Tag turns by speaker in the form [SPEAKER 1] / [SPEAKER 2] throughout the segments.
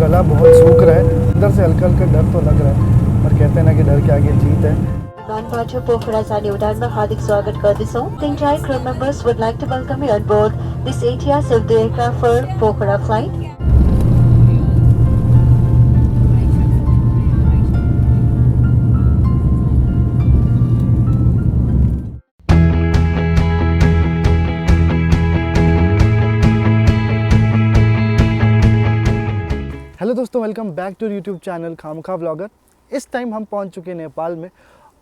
[SPEAKER 1] गला बहुत सूख रहा है, अंदर से हल्का हल्का डर तो लग रहा है, पर कहते हैं ना कि डर के आगे जीत है।
[SPEAKER 2] विमानवाटर पोखरा जाने उडानमा हार्दिक स्वागत गर्दछौं। The entire crew members would like to welcome you on board this ATR Silk aircraft for Pokhara flight.
[SPEAKER 1] Hello दोस्तों, welcome back to YouTube channel Khamkha vlogger. इस टाइम हम पहुंच चुके हैं नेपाल में,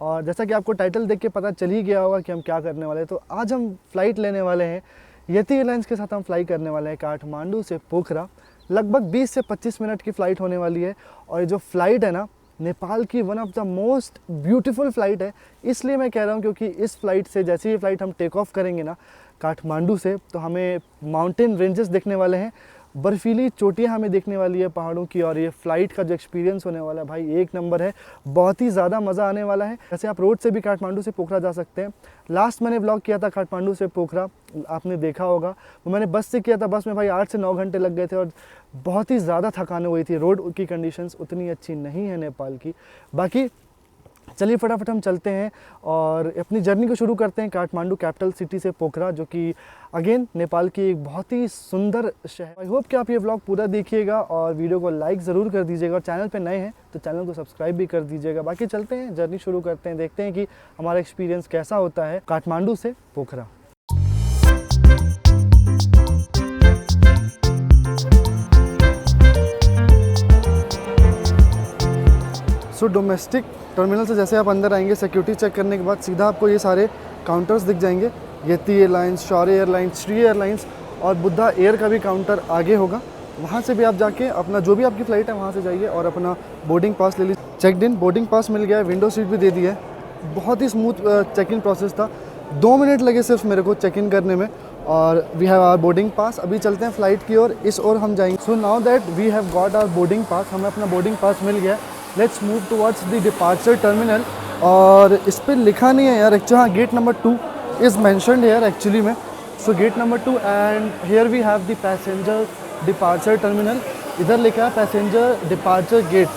[SPEAKER 1] और जैसा कि आपको टाइटल देख के पता चल ही गया होगा कि हम क्या करने वाले हैं। तो आज हम फ़्लाइट लेने वाले हैं, यति एयरलाइंस के साथ हम फ्लाई करने वाले हैं काठमांडू से पोखरा। लगभग 20 से 25 मिनट की फ़्लाइट होने वाली है, और ये जो फ़्लाइट है ना, नेपाल की one of the most beautiful flight है। इसलिए मैं कह रहा हूँ क्योंकि इस फ्लाइट से जैसे ही फ़्लाइट हम टेक ऑफ करेंगे ना काठमांडू से, तो हमें माउंटेन रेंजेस देखने वाले हैं, बर्फीली चोटियाँ हमें देखने वाली है पहाड़ों की। और ये फ़्लाइट का जो एक्सपीरियंस होने वाला है भाई, एक नंबर है, बहुत ही ज़्यादा मज़ा आने वाला है। जैसे आप रोड से भी काठमांडू से पोखरा जा सकते हैं। लास्ट मैंने व्लॉग किया था काठमांडू से पोखरा, आपने देखा होगा, वो मैंने बस से किया था। बस में भाई 8 से 9 घंटे लग गए थे, और बहुत ही ज़्यादा थकान हुई थी। रोड की कंडीशंस उतनी अच्छी नहीं है नेपाल की। बाकी चलिए फटाफट हम चलते हैं और अपनी जर्नी को शुरू करते हैं काठमांडू कैपिटल सिटी से पोखरा, जो कि अगेन नेपाल की एक बहुत ही सुंदर शहर। आई होप कि आप ये व्लॉग पूरा देखिएगा और वीडियो को लाइक ज़रूर कर दीजिएगा, और चैनल पे नए हैं तो चैनल को सब्सक्राइब भी कर दीजिएगा। बाकी चलते हैं, जर्नी शुरू करते हैं, देखते हैं कि हमारा एक्सपीरियंस कैसा होता है काठमांडू से पोखरा। सो डोमेस्टिक टर्मिनल से जैसे आप अंदर आएंगे, सिक्योरिटी चेक करने के बाद सीधा आपको ये सारे काउंटर्स दिख जाएंगे। यति एयरलाइंस, शौर्य एयरलाइंस, श्री एयरलाइंस और बुद्धा एयर का भी काउंटर आगे होगा। वहाँ से भी आप जाके अपना जो भी आपकी फ़्लाइट है वहाँ से जाइए और अपना बोर्डिंग पास ले लीजिए। चेकड इन, बोर्डिंग पास मिल गया है, विंडो सीट भी दे दी है। बहुत ही स्मूथ चेक इन प्रोसेस था, 2 मिनट लगे सिर्फ मेरे को चेक इन करने में, और we have our boarding pass. अभी चलते हैं फ़्लाइट की ओर, इस ओर हम जाएंगे। So now that we have got our boarding pass, हमें अपना बोर्डिंग पास मिल गया। Let's move towards the departure terminal. और इस पर लिखा नहीं है यार एक्चुअली, हाँ gate number 2 is mentioned here actually में। So gate number 2 and here we have the passenger departure terminal. इधर लिखा है पैसेंजर डिपार्चर गेट।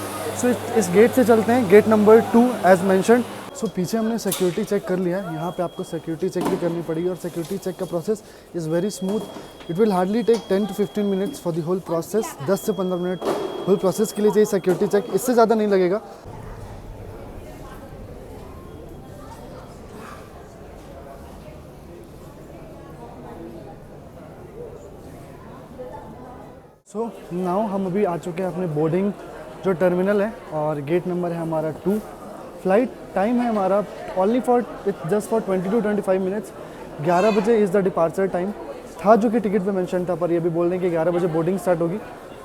[SPEAKER 1] सो इस गेट से चलते हैं, गेट नंबर 2 एज मैंशनड। सो पीछे हमने सिक्योरिटी चेक कर लिया है, यहाँ पे आपको सिक्योरिटी चेक भी करनी पड़ेगी, और सिक्योरिटी चेक का process is very smooth. It will hardly take 10 to 15 minutes for the whole process. 10 से 15 मिनट होल प्रोसेस के लिए चाहिए सिक्योरिटी चेक, इससे ज़्यादा नहीं लगेगा। सो नाउ हम अभी आ चुके हैं अपने बोर्डिंग जो टर्मिनल है, और गेट नंबर है हमारा 2। फ्लाइट टाइम है हमारा only just for 20 to 25 minutes. 11 बजे इज़ द डिपार्चर टाइम था, जो कि टिकट पे मेंशन था, पर ये भी बोल रहे हैं कि 11 बजे बोर्डिंग स्टार्ट होगी।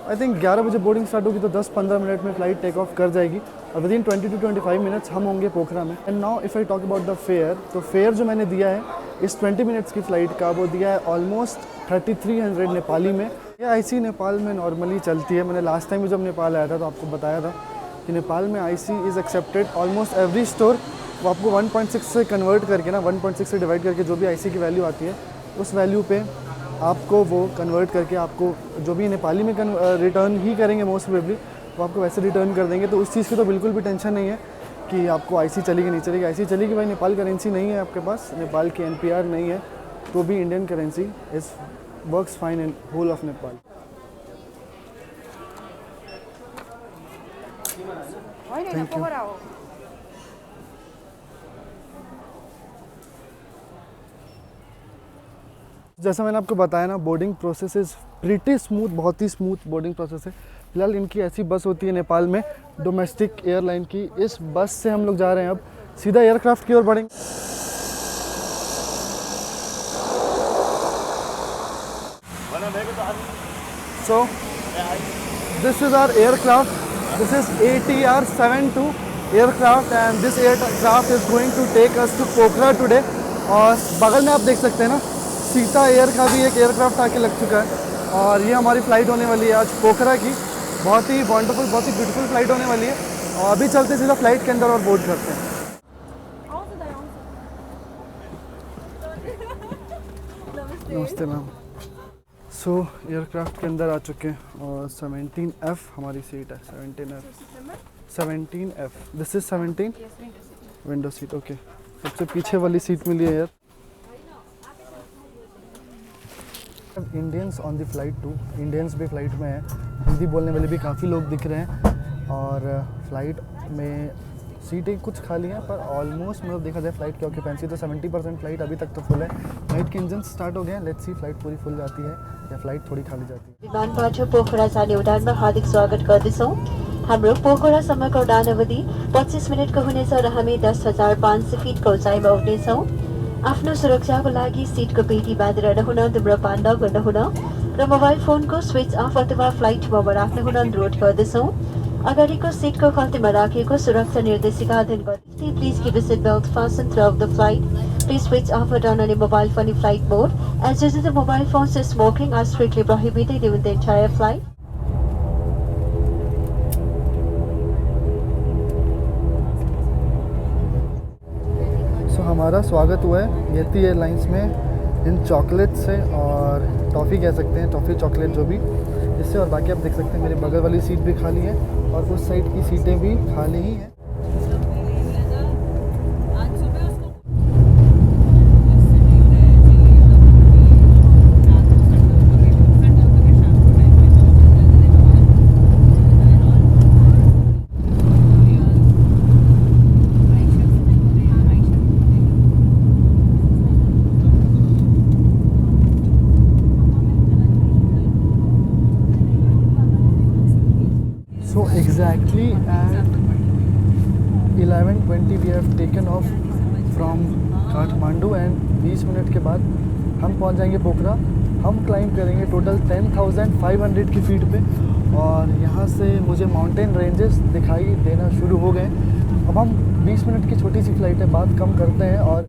[SPEAKER 1] आई थिंक 11 बजे बोर्डिंग स्टार्ट होगी तो 10-15 मिनट में फ़्लाइट टेक ऑफ कर जाएगी, और विदिन 20 to 25 मिनट्स हम होंगे पोखरा में। And now if I talk about the fair, तो फेयर जो मैंने दिया है इस 20 मिनट्स की फ़्लाइट का, वो दिया है ऑलमोस्ट 3300 नेपाली में। ये आईसी नेपाल में नॉर्मली चलती है। मैंने लास्ट टाइम जब नेपाल आया था तो आपको बताया था कि नेपाल में IC is accepted almost every store. वो आपको 1.6 से कन्वर्ट करके ना, 1.6 से डिवाइड करके जो भी आईसी की वैल्यू आती है, उस वैल्यू पे आपको वो कन्वर्ट करके आपको जो भी नेपाली में रिटर्न ही करेंगे मोस्ट प्रोबेबली, वो आपको वैसे रिटर्न कर देंगे। तो उस चीज़ की तो बिल्कुल भी टेंशन नहीं है कि आपको आईसी चलेगी नहीं चलेगी। आईसी चलेगी भाई, नेपाल करेंसी नहीं है आपके पास, नेपाल की NPR नहीं है, तो भी Indian currency is works fine in whole of Nepal. Thank you. जैसा मैंने आपको बताया ना, boarding process is pretty smooth, बहुत ही स्मूथ बोर्डिंग प्रोसेस है। फिलहाल इनकी ऐसी बस होती है नेपाल में, डोमेस्टिक एयरलाइन की। इस बस से हम लोग जा रहे हैं अब सीधा एयरक्राफ्ट की ओर बढ़ेंगे। So this is our aircraft, this is ATR 72 aircraft, and this aircraft is going to take us to Pokhara today. और बगल में आप देख सकते हैं ना, सीता एयर का भी एक एयरक्राफ्ट आके लग चुका है, और ये हमारी फ़्लाइट होने वाली है आज पोखरा की। बहुत ही वंडरफुल, बहुत ही ब्यूटीफुल फ़्लाइट होने वाली है। और अभी चलते सीधा फ़्लाइट के अंदर और बोर्ड करते हैं। नमस्ते मैम। सो एयरक्राफ्ट के अंदर आ चुके हैं और 17F हमारी सीट है। 17F this is 17 window seat. Okay, सबसे पीछे वाली सीट मिली है यार। Indians on the flight too, Indians भी फ्लाइट में हैं, हिंदी बोलने वाले भी काफ़ी लोग दिख रहे हैं और फ्लाइट में सीटें कुछ खाली हैं पर ऑलमोस्ट मतलब देखा जाए फ्लाइट की ऑक्यूपेंसी तो 70% फ्लाइट अभी तक तो फुल है। फ्लाइट के इंजन स्टार्ट हो गए हैं, लेट्स सी फ्लाइट पूरी फुल जाती है या फ्लाइट थोड़ी खाली जाती है।
[SPEAKER 2] विमानबाट पोखरा जाने उडानमा हार्दिक स्वागत गर्दछौँ। हाम्रो पोखरासम्मको उडान अवधि 25 मिनटको हुनेछ र हामी 10,500 फिटको उचाइमा उड्नेछौँ। आफ्नो सुरक्षाको लागि सिटको पेटी बाँधेर रहन, धुम्रपान नगर्नुहुन र मोबाइल फोनको स्विच अफ अथवा फ्लाइट मोडमा राख्नुहुन अनुरोध गर्दछौँ। अगाडिको सिटको खल्तीमा राखिएको सुरक्षा निर्देशिका अध्ययन गर्दै please keep your seat belt fastened throughout the flight. Please switch off or turn on your mobile phone in flight mode, as using the mobile phones and smoking are strictly prohibited during the entire flight.
[SPEAKER 1] सो हमारा स्वागत हुआ है येती airlines में in chocolate से और toffee कह सकते हैं, टॉफ़ी चॉकलेट जो भी इससे। और बाकी आप देख सकते हैं मेरे बगल वाली सीट भी खाली है और उस साइड की सीटें भी खाली ही हैं। So exactly at 11:20 we have taken off from Kathmandu and 20 minute के बाद हम पहुंच जाएंगे पोखरा। हम क्लाइंब करेंगे टोटल 10,500 की फीट पे और यहाँ से मुझे माउंटेन रेंजेस दिखाई देना शुरू हो गए। अब हम 20 मिनट की छोटी सी फ्लाइट है, बात कम करते हैं और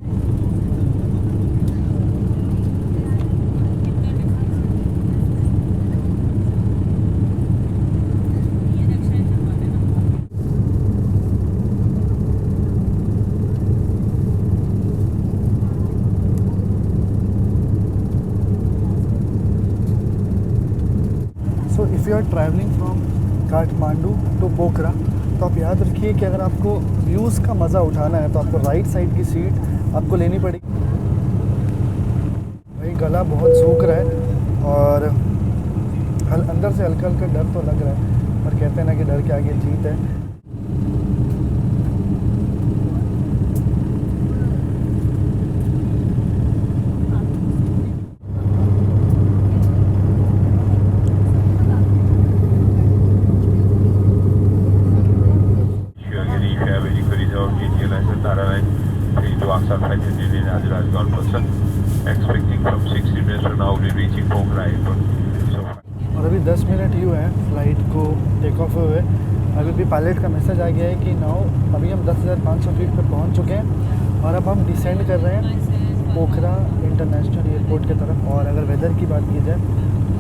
[SPEAKER 1] if you are travelling from Kathmandu to Pokhara तो आप याद रखिए कि अगर आपको व्यूज़ का मज़ा उठाना है तो आपको राइट साइड की सीट आपको लेनी पड़ेगी। भाई गला बहुत सूख रहा है और अंदर से हल्का हल्का डर तो लग रहा है, पर कहते हैं ना कि डर के आगे जीत है। और अभी 10 मिनट ही हुए हैं फ्लाइट को टेक ऑफ हुए। अभी भी पायलट का मैसेज आ गया है कि अभी हम 10,500 फीट पे पहुंच चुके हैं और अब हम डिसेंड कर रहे हैं पोखरा इंटरनेशनल एयरपोर्ट की तरफ। और अगर वेदर की बात की जाए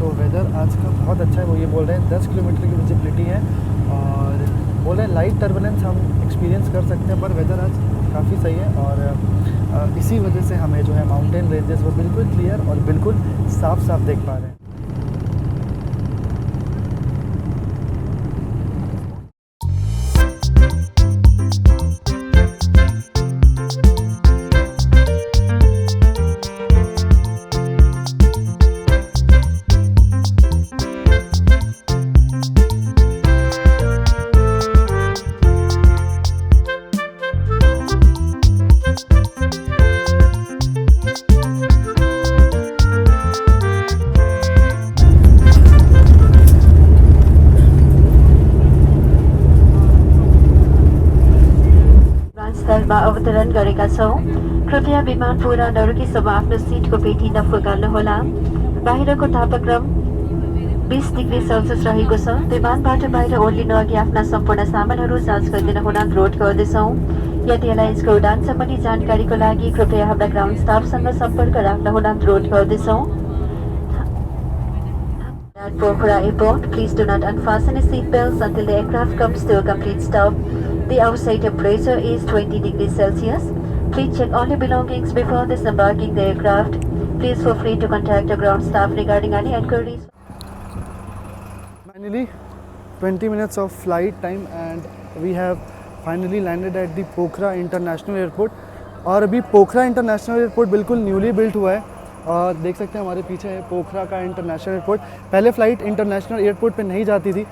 [SPEAKER 1] तो वेदर आज का बहुत अच्छा है। वो ये बोल रहे हैं 10 किलोमीटर की विजिबिलिटी है और बोल रहे हैं लाइट टर्बुलेंस हम एक्सपीरियंस कर सकते हैं, पर वेदर आज काफ़ी सही है और इसी वजह से हमें जो है माउंटेन रेंजेस वो बिल्कुल क्लियर और बिल्कुल साफ साफ देख पा रहे हैं।
[SPEAKER 2] अवतरण गरेका छौँ। कृपया विमान पूरा नरुकेसम्म आफ्नो सिटको पेटी नफुकाल्नुहोला। बाहिरको तापक्रम 20 डिग्री सेल्सियस रहेको छ। विमानबाट बाहिर ओर्लिनु अघि आफ्ना सम्पूर्ण सामानहरू जाँच गरिदिन हुन अनुरोध गर्दछौँ। यदि एयरलाइन्सको उडान सम्बन्धी जानकारीको लागि कृपया हाम्रा ग्राउन्ड स्टाफसँग सम्पर्क राख्न हुन अनुरोध गर्दछौँ। At Pokhara Airport, please do not unfasten your seat belts until the aircraft comes to a complete stop. The outside temperature is 20 degrees Celsius. Please check all your belongings before disembarking the aircraft. Please feel free to contact the ground staff regarding any inquiries.
[SPEAKER 1] Finally, 20 minutes of flight time and we have finally landed at the Pokhara international airport. और अभी पोखरा international airport बिल्कुल newly built हुआ है और देख सकते हैं हमारे पीछे है पोखरा का इंटरनेशनल एयरपोर्ट। पहले फ़्लाइट इंटरनेशनल एयरपोर्ट पे नहीं जाती थी,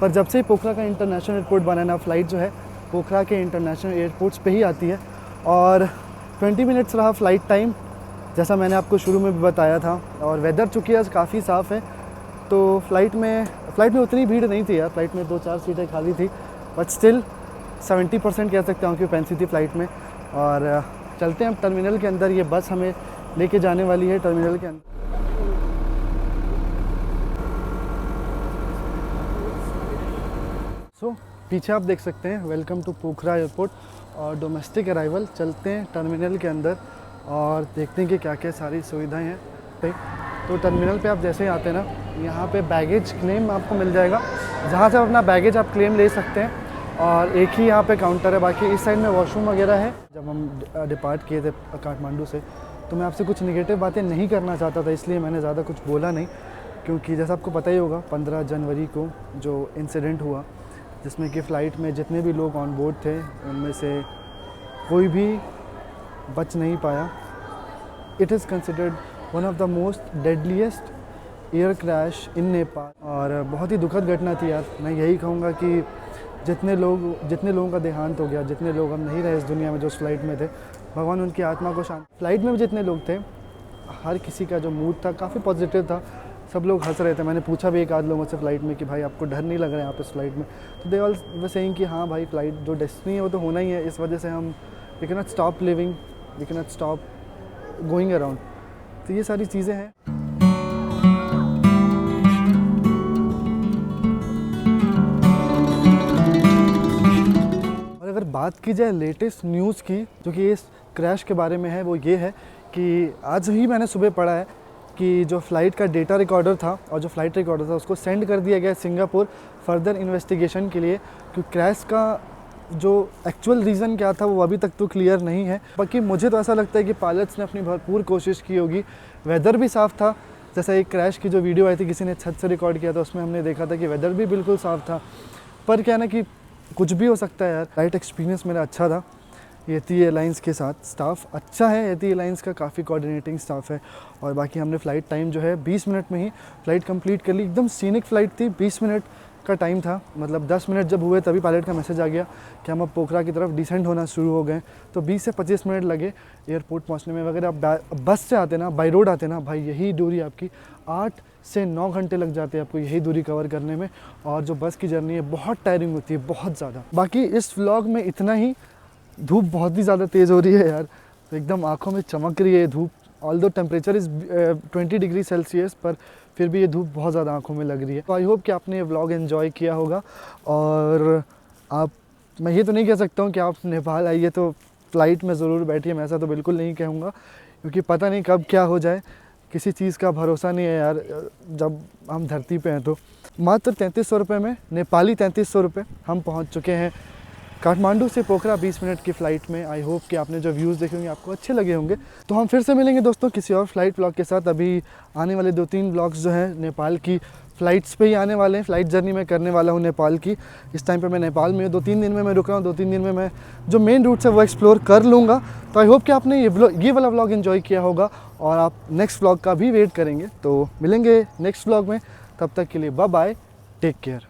[SPEAKER 1] पर जब से पोखरा का इंटरनेशनल एयरपोर्ट बना ना, फ़्लाइट जो है पोखरा के इंटरनेशनल एयरपोर्ट्स पे ही आती है। और 20 मिनट्स रहा फ़्लाइट टाइम, जैसा मैंने आपको शुरू में भी बताया था। और वेदर चूँकि आज काफ़ी साफ़ है तो फ़्लाइट में उतनी भीड़ नहीं थी यार, फ़्लाइट में 2-4 सीटें खाली थी, बट स्टिल 70% कह सकता हूँ ऑक्यूपेंसी थी फ़्लाइट में। और चलते हैं हम टर्मिनल के अंदर, ये बस हमें लेके जाने वाली है टर्मिनल के अंदर। सो पीछे आप देख सकते हैं वेलकम टू पोखरा एयरपोर्ट और डोमेस्टिक अराइवल। चलते हैं टर्मिनल के अंदर और देखते हैं कि क्या क्या सारी सुविधाएं हैं पे। तो टर्मिनल पे आप जैसे ही आते हैं ना, यहाँ पे बैगेज क्लेम आपको मिल जाएगा, जहाँ से अपना बैगेज आप क्लेम ले सकते हैं। और एक ही यहाँ पे काउंटर है, बाकी इस साइड में वॉशरूम वगैरह है। जब हम डिपार्ट किए थे काठमांडू से तो मैं आपसे कुछ नेगेटिव बातें नहीं करना चाहता था, इसलिए मैंने ज़्यादा कुछ बोला नहीं, क्योंकि जैसा आपको पता ही होगा 15 जनवरी को जो इंसिडेंट हुआ जिसमें कि फ़्लाइट में जितने भी लोग ऑन बोर्ड थे उनमें से कोई भी बच नहीं पाया। It is considered one of the most deadliest air crash in Nepal और बहुत ही दुखद घटना थी यार। मैं यही कहूँगा कि जितने लोगों का देहांत हो गया, जितने लोग अब नहीं रहे इस दुनिया में जो उस फ्लाइट में थे, भगवान उनकी आत्मा को शांति। फ्लाइट में भी जितने लोग थे, हर किसी का जो मूड था काफ़ी पॉजिटिव था, सब लोग हंस रहे थे। मैंने पूछा भी एक आध लोगों से फ़्लाइट में कि भाई आपको डर नहीं लग रहा है आप इस फ्लाइट में, तो दे ऑल वर सेइंग कि हाँ भाई फ़्लाइट जो डेस्टिनी है वो तो होना ही है, इस वजह से हम we can not stop living, we can not stop going around. तो ये सारी चीज़ें हैं। और अगर बात की जाए लेटेस्ट न्यूज़ की जो कि इस क्रैश के बारे में है, वो ये है कि आज ही मैंने सुबह पढ़ा है कि जो फ़्लाइट का डेटा रिकॉर्डर था और जो फ़्लाइट रिकॉर्डर था उसको सेंड कर दिया गया सिंगापुर फर्दर इन्वेस्टिगेशन के लिए, क्योंकि क्रैश का जो एक्चुअल रीज़न क्या था वो अभी तक तो क्लियर नहीं है। बाकी मुझे तो ऐसा लगता है कि पायलट्स ने अपनी भरपूर कोशिश की होगी। वेदर भी साफ़ था, जैसा एक क्रैश की जो वीडियो आई थी किसी ने छत से रिकॉर्ड किया था, उसमें हमने देखा था कि वेदर भी बिल्कुल साफ़ था। पर क्या ना कि कुछ भी हो सकता है यार। फ्लाइट एक्सपीरियंस मेरा अच्छा था यति एयरलाइंस के साथ, स्टाफ अच्छा है यति एयरलाइंस का, काफ़ी कोऑर्डिनेटिंग स्टाफ है। और बाकी हमने फ़्लाइट टाइम जो है 20 मिनट में ही फ़्लाइट कंप्लीट कर ली। एकदम सीनिक फ़्लाइट थी, 20 मिनट का टाइम था, मतलब 10 मिनट जब हुए तभी पायलट का मैसेज आ गया कि हम अब पोखरा की तरफ डिसेंड होना शुरू हो गए। तो 20 से 25 मिनट लगे एयरपोर्ट पहुंचने में। अगर आप बस से आते ना, बाई रोड आते ना, भाई यही दूरी आपकी 8 से 9 घंटे लग जाते हैं आपको यही दूरी कवर करने में। और जो बस की जर्नी है बहुत टायरिंग होती है, बहुत ज़्यादा। बाकी इस व्लॉग में इतना ही। धूप बहुत ही ज़्यादा तेज़ हो रही है यार, तो एकदम आँखों में चमक रही है धूप। Although temperature is 20 degree Celsius, पर फिर भी ये धूप बहुत ज़्यादा आंखों में लग रही है। तो आई होप कि आपने ये व्लॉग एंजॉय किया होगा। और मैं ये तो नहीं कह सकता हूँ कि आप नेपाल आइए तो फ़्लाइट में ज़रूर बैठिए, मैं ऐसा तो बिल्कुल नहीं कहूँगा, क्योंकि पता नहीं कब क्या हो जाए, किसी चीज़ का भरोसा नहीं है यार जब हम धरती पे हैं। तो मात्र 3300 रुपये में, नेपाली 3300 रुपये, हम पहुँच चुके हैं काठमांडू से पोखरा 20 मिनट की फ़्लाइट में। आई होप कि आपने जो व्यूज़ देखे होंगे आपको अच्छे लगे होंगे। तो हम फिर से मिलेंगे दोस्तों किसी और फ्लाइट ब्लॉग के साथ। अभी आने वाले 2-3 ब्लॉग्स जो हैं नेपाल की फ़्लाइट्स पे ही आने वाले हैं। फ़्लाइट जर्नी मैं करने वाला हूँ नेपाल की। इस टाइम पे मैं नेपाल में 2-3 दिन में मैं रुक रहा हूँ, 2-3 दिन में मैं जो मेन रूट्स है वो एक्सप्लोर कर लूँगा। तो आई होप कि आपने ये वाला व्लॉग एंजॉय किया होगा और आप नेक्स्ट व्लॉग का भी वेट करेंगे। तो मिलेंगे नेक्स्ट व्लॉग में, तब तक के लिए बाय बाय, टेक केयर।